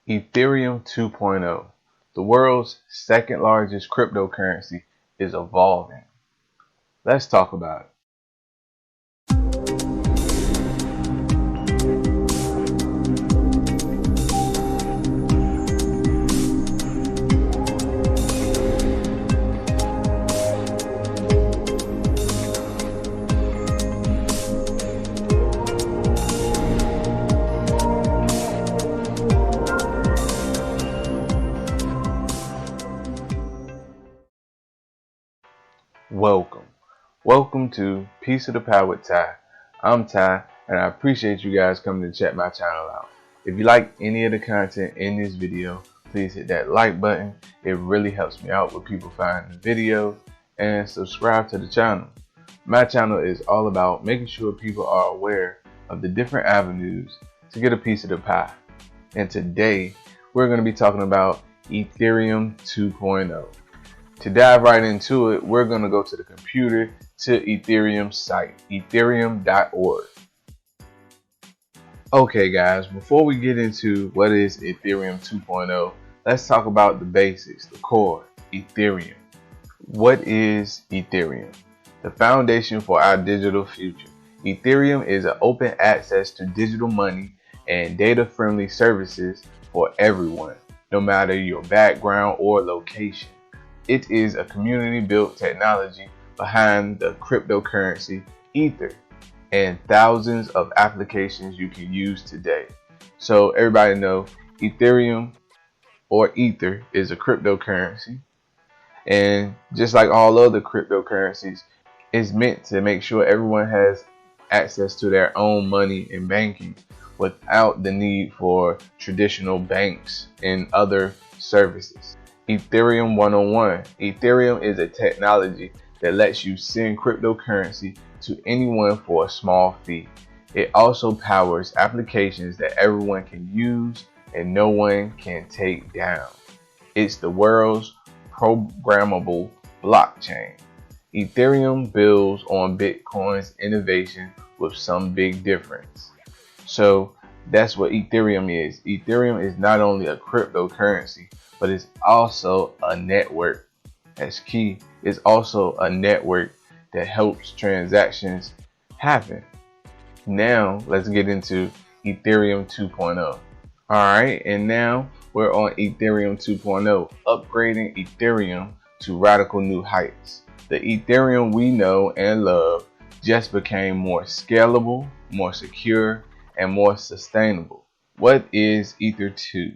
Ethereum 2.0, the world's second largest cryptocurrency, is evolving. Let's talk about it. Welcome to Piece of the Pie with Ty. I'm Ty, and I appreciate you guys coming to check my channel out. If you like any of the content in this video, please hit that like button. It really helps me out with people finding the video, and subscribe to the channel. My channel is all about making sure people are aware of the different avenues to get a piece of the pie. And today, we're going to be talking about Ethereum 2.0. To dive right into it, we're going to go to the computer to Ethereum's site, Ethereum.org. Okay guys, before we get into what is Ethereum 2.0, let's talk about the basics, the core, Ethereum. What is Ethereum? The foundation for our digital future. Ethereum is an open access to digital money and data-friendly services for everyone, no matter your background or location. It is a community-built technology behind the cryptocurrency Ether and thousands of applications you can use today. So everybody know Ethereum or Ether is a cryptocurrency, and just like all other cryptocurrencies, it's meant to make sure everyone has access to their own money and banking without the need for traditional banks and other services. Ethereum 101. Ethereum is a technology that lets you send cryptocurrency to anyone for a small fee. It also powers applications that everyone can use and no one can take down. It's the world's programmable blockchain. Ethereum builds on Bitcoin's innovation with some big difference. So that's what Ethereum is. Ethereum is not only a cryptocurrency, but it's also a network. That's key. It's also a network that helps transactions happen. Now let's get into Ethereum 2.0. Alright, and now we're on Ethereum 2.0, upgrading Ethereum to radical new heights. The Ethereum we know and love just became more scalable, more secure, and more sustainable. What is Ether 2?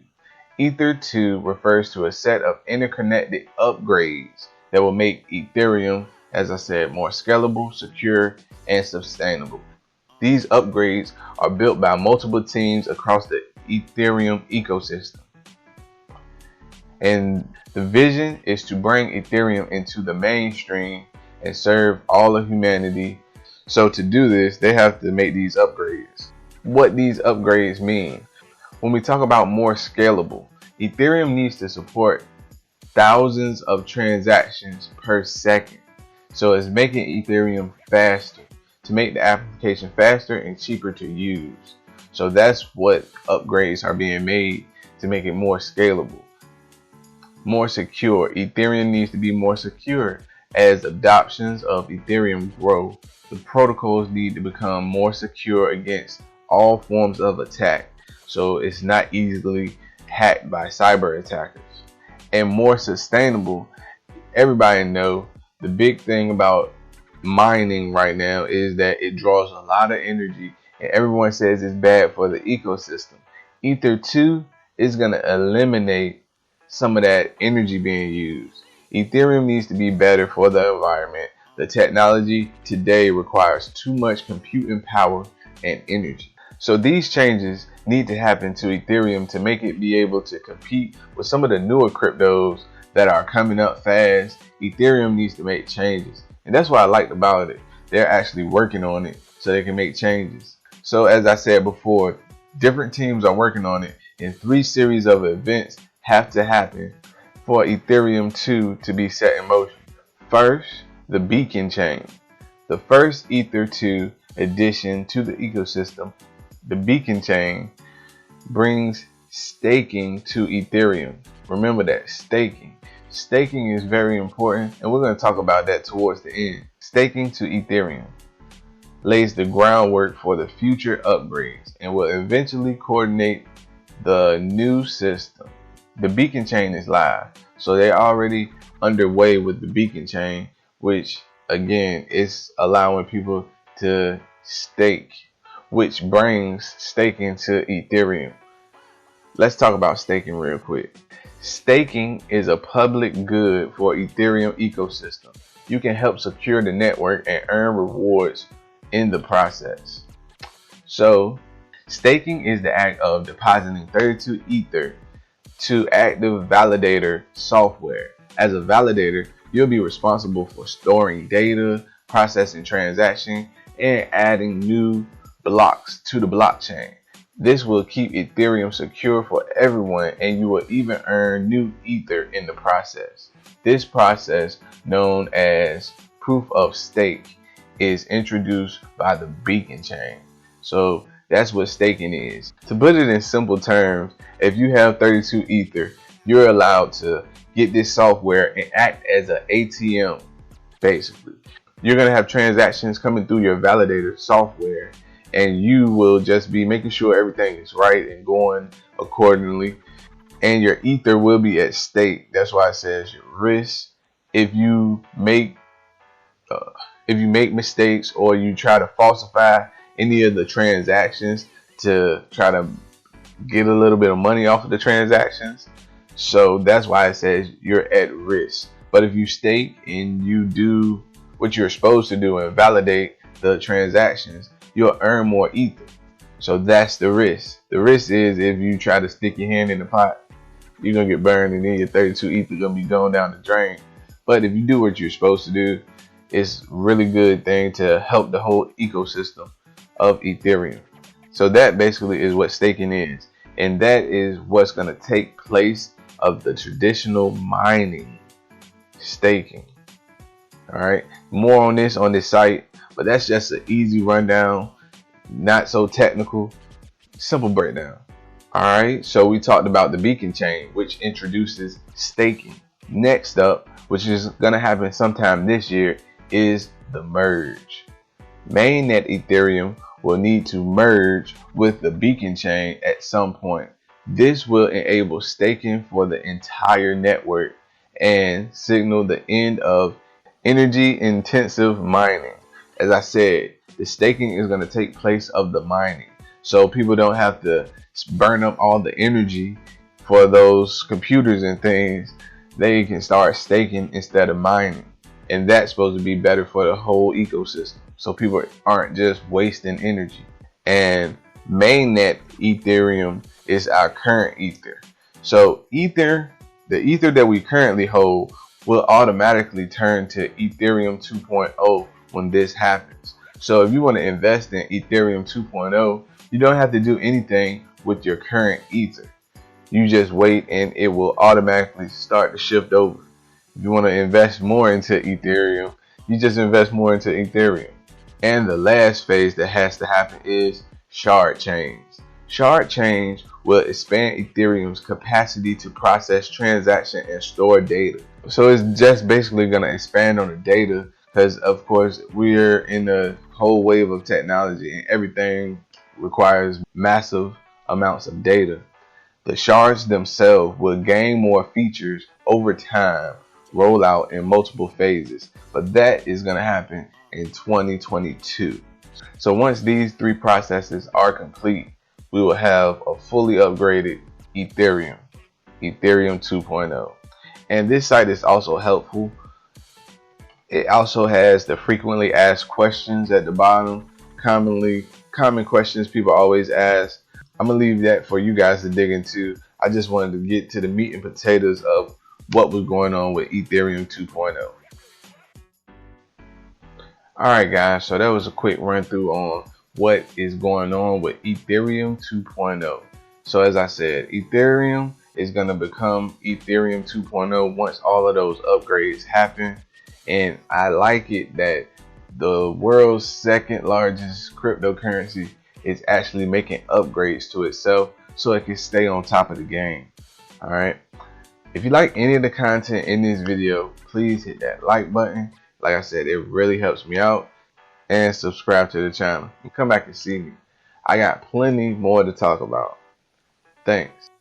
Ether 2 refers to a set of interconnected upgrades that will make Ethereum, as I said, more scalable, secure, and sustainable. These upgrades are built by multiple teams across the Ethereum ecosystem. And the vision is to bring Ethereum into the mainstream and serve all of humanity. So to do this, they have to make these upgrades. What these upgrades mean. When we talk about more scalable, Ethereum needs to support thousands of transactions per second. So it's making Ethereum faster, to make the application faster and cheaper to use. So that's what upgrades are being made to make it more scalable. More secure. Ethereum needs to be more secure. As adoptions of Ethereum grow, the protocols need to become more secure against all forms of attack, so it's not easily hacked by cyber attackers. And more sustainable. Everybody know the big thing about mining right now is that it draws a lot of energy, and everyone says it's bad for the ecosystem. Ether 2 is going to eliminate some of that energy being used. Ethereum needs to be better for the environment. The technology today requires too much computing power and energy. So these changes need to happen to Ethereum to make it be able to compete with some of the newer cryptos that are coming up fast. Ethereum needs to make changes. And that's what I liked about it. They're actually working on it so they can make changes. So as I said before, different teams are working on it, and 3 series of events have to happen for Ethereum 2 to be set in motion. First, the beacon chain. The first Ether 2 addition to the ecosystem, the beacon chain, brings staking to Ethereum. Remember that, staking. Staking is very important, and we're going to talk about that towards the end. Staking to Ethereum lays the groundwork for the future upgrades and will eventually coordinate the new system. The beacon chain is live, so they're already underway with the beacon chain, which again is allowing people to stake, which brings staking to Ethereum. Let's talk about staking real quick. Staking is a public good for Ethereum ecosystem. You can help secure the network and earn rewards in the process. So staking is the act of depositing 32 Ether to active validator software. As a validator, you'll be responsible for storing data, processing transactions, and adding new blocks to the blockchain. This will keep Ethereum secure for everyone, and you will even earn new Ether in the process. This process, known as proof of stake, is introduced by the beacon chain. So that's what staking is. To put it in simple terms, if you have 32 Ether, you're allowed to get this software and act as an ATM, basically. You're going to have transactions coming through your validator software, and you will just be making sure everything is right and going accordingly. And your Ether will be at stake. That's why it says your risk. If you make mistakes or you try to falsify any of the transactions to try to get a little bit of money off of the transactions, so that's why it says you're at risk. But if you stake and you do what you're supposed to do and validate the transactions, you'll earn more Ether. So that's the risk. The risk is if you try to stick your hand in the pot, you're gonna get burned, and then your 32 Ether gonna be going down the drain. But if you do what you're supposed to do, it's a really good thing to help the whole ecosystem of Ethereum. So that basically is what staking is, and that is what's going to take place of the traditional mining staking. All right, more on this site, but that's just an easy rundown, not so technical, simple breakdown. All right, so we talked about the beacon chain, which introduces staking. Next up, which is going to happen sometime this year, is the merge. Mainnet Ethereum will need to merge with the beacon chain at some point. This will enable staking for the entire network and signal the end of energy intensive mining. As I said, the staking is going to take place of the mining, so people don't have to burn up all the energy for those computers and things. They can start staking instead of mining. And that's supposed to be better for the whole ecosystem, so people aren't just wasting energy. And mainnet Ethereum is our current Ether. So the Ether that we currently hold will automatically turn to Ethereum 2.0 when this happens. So if you want to invest in Ethereum 2.0, you don't have to do anything with your current Ether. You just wait and it will automatically start to shift over. If you want to invest more into Ethereum, you just invest more into Ethereum. And the last phase that has to happen is shard chains. Shard chains will expand Ethereum's capacity to process transaction and store data. So it's just basically going to expand on the data, because of course we're in a whole wave of technology and everything requires massive amounts of data. The shards themselves will gain more features over time, roll out in multiple phases, but that is going to happen in 2022. So once these three processes are complete, we will have a fully upgraded Ethereum 2.0. And this site is also helpful. It also has the frequently asked questions at the bottom, common questions people always ask. I'm gonna leave that for you guys to dig into. I just wanted to get to the meat and potatoes of what was going on with Ethereum 2.0. Alright guys, so that was a quick run through on what is going on with Ethereum 2.0. So as I said, Ethereum is going to become Ethereum 2.0 once all of those upgrades happen. And I like it that the world's second largest cryptocurrency is actually making upgrades to itself. so it can stay on top of the game. Alright, if you like any of the content in this video, please hit that like button. Like I said, it really helps me out. And subscribe to the channel and come back and see me. I got plenty more to talk about. Thanks.